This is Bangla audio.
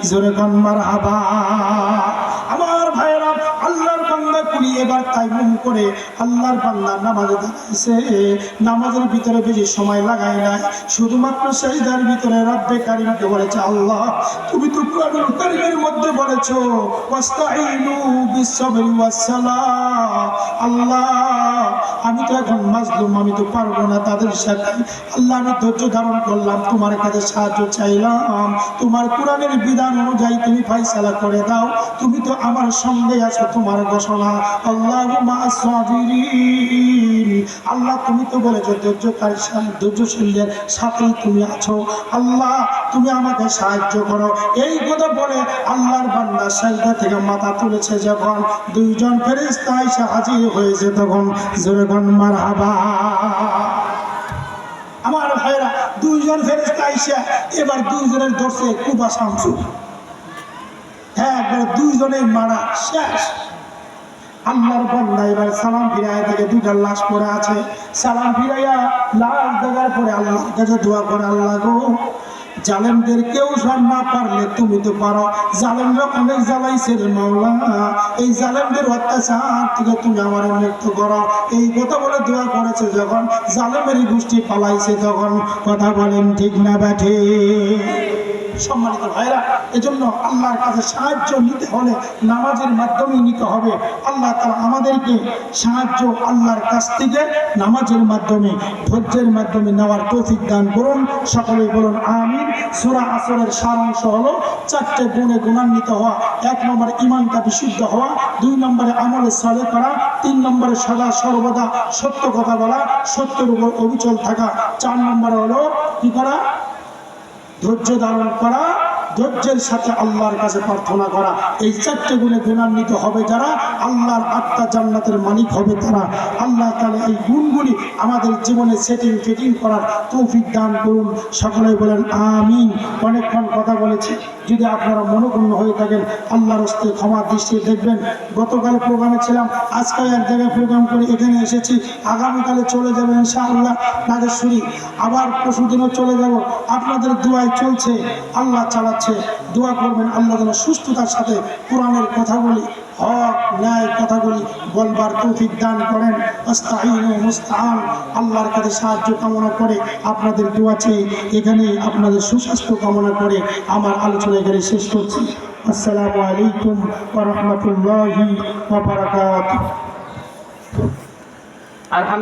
জোরে কোন মারহাবা। আমার ভাইরা, আল্লাহর বান্দা কুলি এবার তাইমুম করে আল্লাহর বান্দা নামাজে দাঁড়াইছে। নামাজের ভিতরে বেশি সময় লাগাই নাই, শুধুমাত্র সিজদার ভিতরে রব্বে কারীমকে বলেছে, আল্লাহ তুমি তো কুরআনুল কারীমের মধ্যে বলেছো ওয়াস্তাঈনু বিস-সাবরি ওয়াস-সালাহ। আল্লাহ আমি তো এখন মাজলুম, আমি তো পারবো না তাদের সাথে। আল্লাহ আমি ধৈর্য ধারণ করলাম, তোমার কাছে সাহায্য চাইলাম, তোমার কোরআনের বিধান অনুযায়ী তুমি ফায়সালা করে দাও। তুমি তো আমার সঙ্গে আছো, তোমার ঘোষণা আল্লাহু মা'আস সাবিরিন। আল্লাহ তুমি তো বলেছো ধৈর্যশীলদের সাথেই তুমি আছো। আল্লাহ তুমি আমাকে সাহায্য করো। এই কথা বলে আল্লাহর বান্দা সিজদা থেকে মাথা তুলেছে যখন, দুইজন ফেরেশতা এসে হাজির হয়েছে তখন জোরে কোন মারহাবা। আমার ভাইরা, দুইজন ফেরেশতা এসে এবার দুইজনের ধরছে কুবা শামসু। হ্যাঁ, একবার দুইজনের মারা শেষ। আল্লাহর বান্দা এবার সালাম ফিরাইয়া থেকে দুইটা লাশ পড়ে আছে। সালাম ফিরাইয়া লাশ দেখার পরে আল্লাহর কাছে দোয়া করে, আল্লাহ গো জালেমদের কেউ সব না পারলে তুমি তো পারো। জালেমরা অনেক জ্বালাইছে রে মাওলা, এই জালেমদের অত্যাচার থেকে তুমি আমার মুক্ত করো। এই কথা বলে দোয়া করেছে যখন জালেমের গোষ্ঠী পালাইছে তখন। কথা বলেন ঠিক না ব্যাঠে? সম্মানিত ভাইরা, এজন্য আল্লাহর কাছে সাহায্য নিতে হলে নামাজের মাধ্যমে নিতে হবে। আল্লাহ তাআলা আমাদেরকে সাহায্য আল্লাহর কাছ থেকে নামাজের মাধ্যমে, ধৈর্যের মাধ্যমে নেওয়ার তৌফিক দান করুন। সকলেই বলুন আমিন। সূরা আসরের সারাংশ হলো চারটে গুণে গুণান্বিত হওয়া। 1 নম্বরে ঈমানটা বিশুদ্ধ হওয়া, 2 নম্বরে আমলে সালেহ করা, 3 নম্বরে সদা সর্বদা সত্য কথা বলা, সত্যের উপর অবিচল থাকা, 4 নম্বরে হলো কি করা? ধৈর্য ধারণ করা, ধৈর্যের সাথে আল্লাহর কাছে প্রার্থনা করা। এই 4টে গুণে গুণান্বিত হবে যারা, আল্লাহর আত্মা জান্নাতের মালিক হবে তারা। আল্লাহ তাআলা এই গুণগুলি আমাদের জীবনে ফিটিং করার তৌফিক দান করুন। সকলেই বলেন আমিন। অনেকক্ষণ কথা বলেছি, যদি আপনারা মনোক্ষুণ্ণ হয়ে থাকেন আল্লাহর হস্তে ক্ষমা দৃষ্টিতে দেখবেন। গতকাল প্রোগ্রামে ছিলাম, আজকে এক জায়গায় প্রোগ্রাম করে এখানে এসেছি। আগামীকালে চলে যাবেন ইনশাআল্লাহ নাগেশ্বরী, আবার পরশুদিনও চলে যাব। আপনাদের দোয়ায় চলছে, আল্লাহ চালাচ্ছে। দোয়া করবেন আল্লাহ যেন সুস্থতার সাথে কোরআনের কথাগুলি, হক ন্যায় কথাগুলি বলবার তৌফিক দান করেন। আস্তাঈনু মুস্তাআন। আল্লাহর কাছে সাহায্য কামনা করে আপনাদের দোয়া চেয়ে এখানে আপনাদের সুস্বাস্থ্য কামনা করে আমার আলোচনা এখানে শেষ করছি। আসসালামু আলাইকুম ওয়া রাহমাতুল্লাহি ওয়া বারাকাতুহু।